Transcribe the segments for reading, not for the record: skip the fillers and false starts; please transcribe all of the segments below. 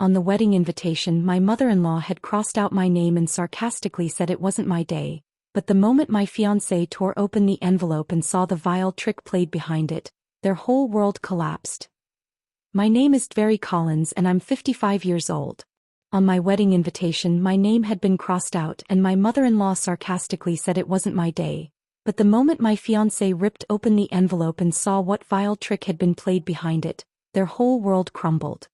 On the wedding invitation, my mother-in-law had crossed out my name and sarcastically said it wasn't my day, but the moment my fiancé tore open the envelope and saw the vile trick played behind it, their whole world collapsed. My name is Avery Collins and I'm 55 years old. On my wedding invitation, my name had been crossed out and my mother-in-law sarcastically said it wasn't my day, but the moment my fiancé ripped open the envelope and saw what vile trick had been played behind it, their whole world crumbled.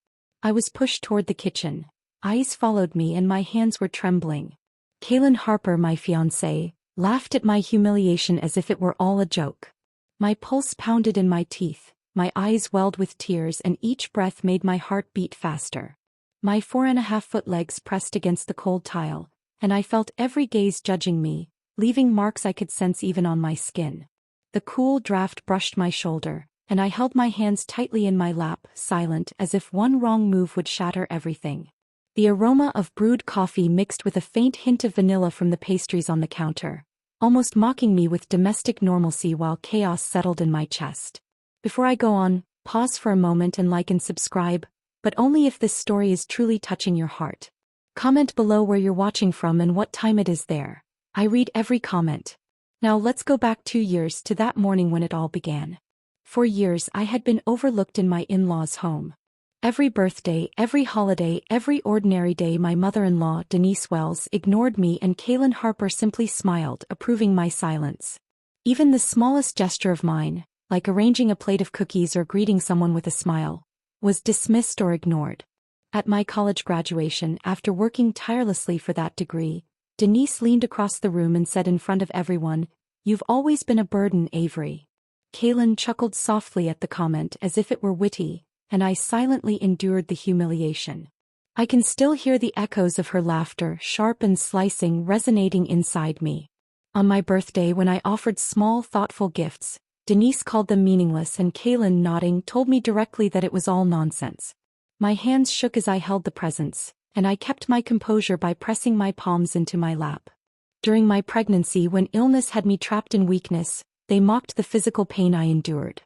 I was pushed toward the kitchen. Eyes followed me and my hands were trembling. Kaylin Harper, my fiancé, laughed at my humiliation as if it were all a joke. My pulse pounded in my teeth, my eyes welled with tears and each breath made my heart beat faster. My 4.5-foot legs pressed against the cold tile, and I felt every gaze judging me, leaving marks I could sense even on my skin. The cool draft brushed my shoulder, and I held my hands tightly in my lap, silent as if one wrong move would shatter everything. The aroma of brewed coffee mixed with a faint hint of vanilla from the pastries on the counter, almost mocking me with domestic normalcy while chaos settled in my chest. Before I go on, pause for a moment and like and subscribe, but only if this story is truly touching your heart. Comment below where you're watching from and what time it is there. I read every comment. Now let's go back 2 years to that morning when it all began. For years I had been overlooked in my in-laws' home. Every birthday, every holiday, every ordinary day my mother-in-law, Denise Wells, ignored me and Kaylin Harper simply smiled, approving my silence. Even the smallest gesture of mine, like arranging a plate of cookies or greeting someone with a smile, was dismissed or ignored. At my college graduation, after working tirelessly for that degree, Denise leaned across the room and said in front of everyone, "You've always been a burden, Avery." Kaylin chuckled softly at the comment as if it were witty, and I silently endured the humiliation. I can still hear the echoes of her laughter, sharp and slicing, resonating inside me. On my birthday, when I offered small, thoughtful gifts, Denise called them meaningless and Kaylin, nodding, told me directly that it was all nonsense. My hands shook as I held the presents, and I kept my composure by pressing my palms into my lap. During my pregnancy, when illness had me trapped in weakness, they mocked the physical pain I endured.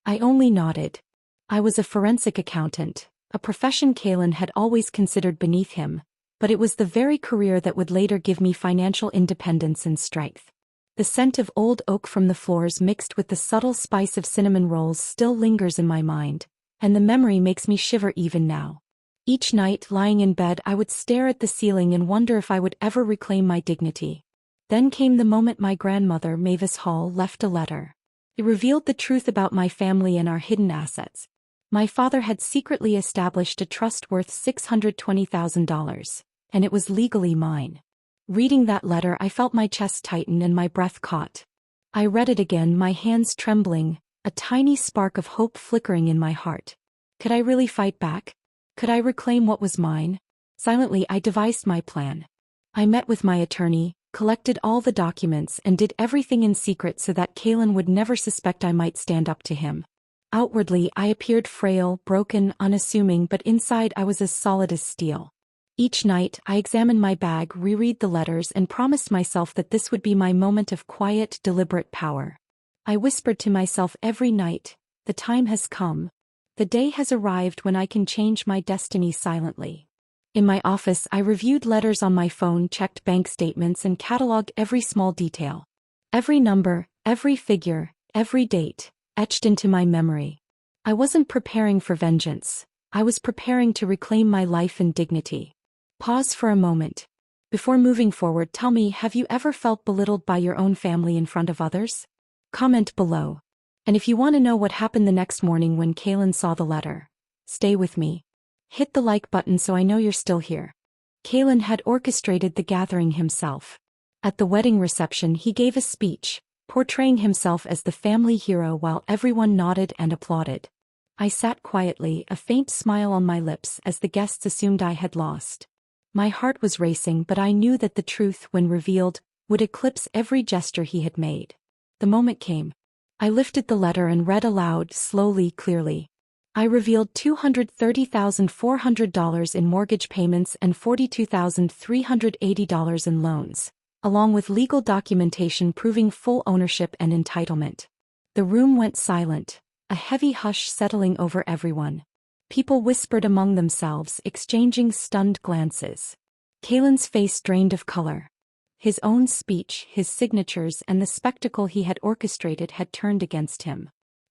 I only nodded. I was a forensic accountant, a profession Kaylin had always considered beneath him, but it was the very career that would later give me financial independence and strength. The scent of old oak from the floors mixed with the subtle spice of cinnamon rolls still lingers in my mind, and the memory makes me shiver even now. Each night, lying in bed, I would stare at the ceiling and wonder if I would ever reclaim my dignity. Then came the moment my grandmother, Mavis Hall, left a letter. It revealed the truth about my family and our hidden assets. My father had secretly established a trust worth $620,000, and it was legally mine. Reading that letter, I felt my chest tighten and my breath caught. I read it again, my hands trembling, a tiny spark of hope flickering in my heart. Could I really fight back? Could I reclaim what was mine? Silently, I devised my plan. I met with my attorney, collected all the documents, and did everything in secret so that Kaylin would never suspect I might stand up to him. Outwardly, I appeared frail, broken, unassuming, but inside I was as solid as steel. Each night, I examined my bag, reread the letters, and promised myself that this would be my moment of quiet, deliberate power. I whispered to myself every night, "The time has come. The day has arrived when I can change my destiny silently." In my office, I reviewed letters on my phone, checked bank statements, and cataloged every small detail. Every number, every figure, every date, etched into my memory. I wasn't preparing for vengeance. I was preparing to reclaim my life and dignity. Pause for a moment. Before moving forward, tell me, have you ever felt belittled by your own family in front of others? Comment below. And if you want to know what happened the next morning when Kaylin saw the letter, stay with me. Hit the like button so I know you're still here. Kaylin had orchestrated the gathering himself. At the wedding reception, he gave a speech, portraying himself as the family hero while everyone nodded and applauded. I sat quietly, a faint smile on my lips as the guests assumed I had lost. My heart was racing, but I knew that the truth, when revealed, would eclipse every gesture he had made. The moment came. I lifted the letter and read aloud, slowly, clearly. I revealed $230,400 in mortgage payments and $42,380 in loans, along with legal documentation proving full ownership and entitlement. The room went silent, a heavy hush settling over everyone. People whispered among themselves, exchanging stunned glances. Kalen's face drained of color. His own speech, his signatures, and the spectacle he had orchestrated had turned against him.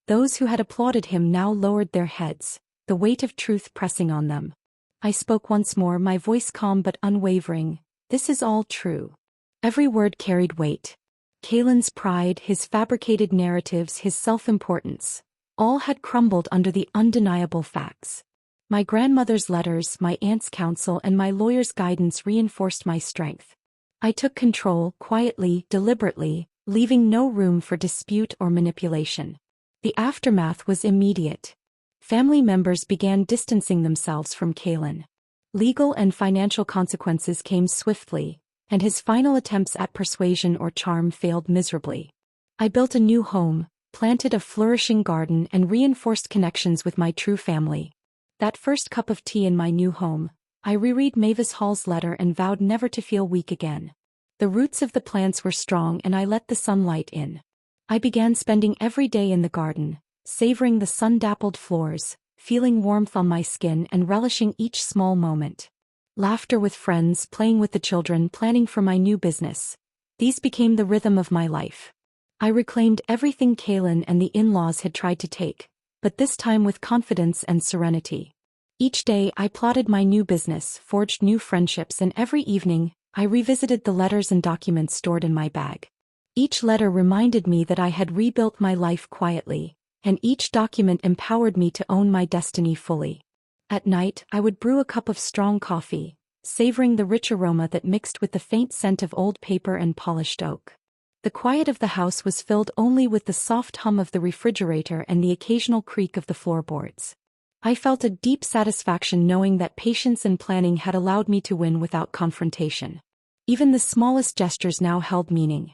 Those who had applauded him now lowered their heads, the weight of truth pressing on them. I spoke once more, my voice calm but unwavering. This is all true. Every word carried weight. Kalen's pride, his fabricated narratives, his self-importance, all had crumbled under the undeniable facts. My grandmother's letters, my aunt's counsel, and my lawyer's guidance reinforced my strength. I took control, quietly, deliberately, leaving no room for dispute or manipulation. The aftermath was immediate. Family members began distancing themselves from Kalen. Legal and financial consequences came swiftly, and his final attempts at persuasion or charm failed miserably. I built a new home, planted a flourishing garden, and reinforced connections with my true family. That first cup of tea in my new home, I reread Mavis Hall's letter and vowed never to feel weak again. The roots of the plants were strong and I let the sunlight in. I began spending every day in the garden, savoring the sun-dappled floors, feeling warmth on my skin and relishing each small moment. Laughter with friends, playing with the children, planning for my new business. These became the rhythm of my life. I reclaimed everything Kalen and the in-laws had tried to take, but this time with confidence and serenity. Each day I plotted my new business, forged new friendships, and every evening, I revisited the letters and documents stored in my bag. Each letter reminded me that I had rebuilt my life quietly, and each document empowered me to own my destiny fully. At night, I would brew a cup of strong coffee, savoring the rich aroma that mixed with the faint scent of old paper and polished oak. The quiet of the house was filled only with the soft hum of the refrigerator and the occasional creak of the floorboards. I felt a deep satisfaction knowing that patience and planning had allowed me to win without confrontation. Even the smallest gestures now held meaning.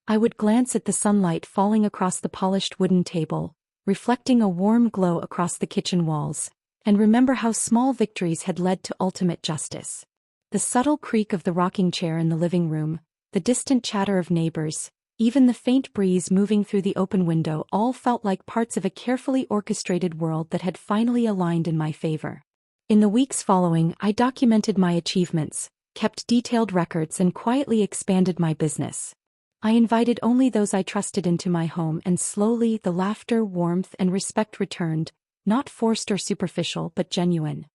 I would glance at the sunlight falling across the polished wooden table, reflecting a warm glow across the kitchen walls, and remember how small victories had led to ultimate justice. The subtle creak of the rocking chair in the living room, the distant chatter of neighbors, even the faint breeze moving through the open window all felt like parts of a carefully orchestrated world that had finally aligned in my favor. In the weeks following, I documented my achievements, kept detailed records, and quietly expanded my business. I invited only those I trusted into my home, and slowly the laughter, warmth, and respect returned, not forced or superficial but genuine.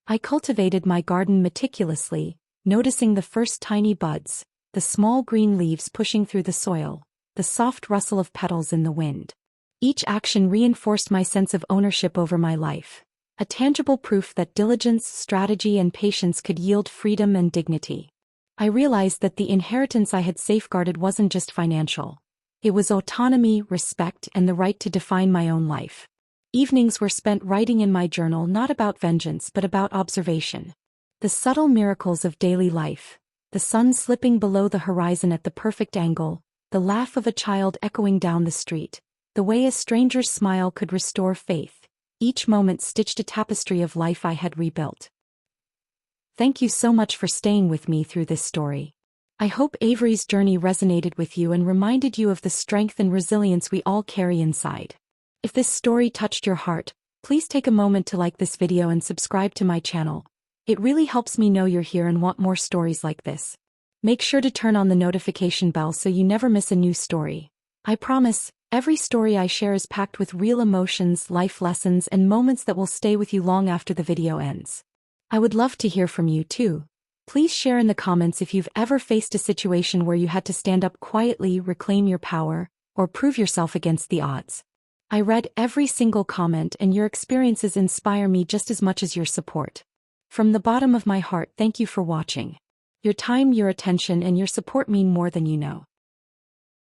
I cultivated my garden meticulously, noticing the first tiny buds, the small green leaves pushing through the soil, the soft rustle of petals in the wind. Each action reinforced my sense of ownership over my life, a tangible proof that diligence, strategy, and patience could yield freedom and dignity. I realized that the inheritance I had safeguarded wasn't just financial. It was autonomy, respect, and the right to define my own life. Evenings were spent writing in my journal not about vengeance but about observation. The subtle miracles of daily life, the sun slipping below the horizon at the perfect angle, the laugh of a child echoing down the street, the way a stranger's smile could restore faith. Each moment stitched a tapestry of life I had rebuilt. Thank you so much for staying with me through this story. I hope Avery's journey resonated with you and reminded you of the strength and resilience we all carry inside. If this story touched your heart, please take a moment to like this video and subscribe to my channel. It really helps me know you're here and want more stories like this. Make sure to turn on the notification bell so you never miss a new story. I promise, every story I share is packed with real emotions, life lessons, and moments that will stay with you long after the video ends. I would love to hear from you too. Please share in the comments if you've ever faced a situation where you had to stand up quietly, reclaim your power, or prove yourself against the odds. I read every single comment, and your experiences inspire me just as much as your support. From the bottom of my heart, thank you for watching. Your time, your attention, and your support mean more than you know.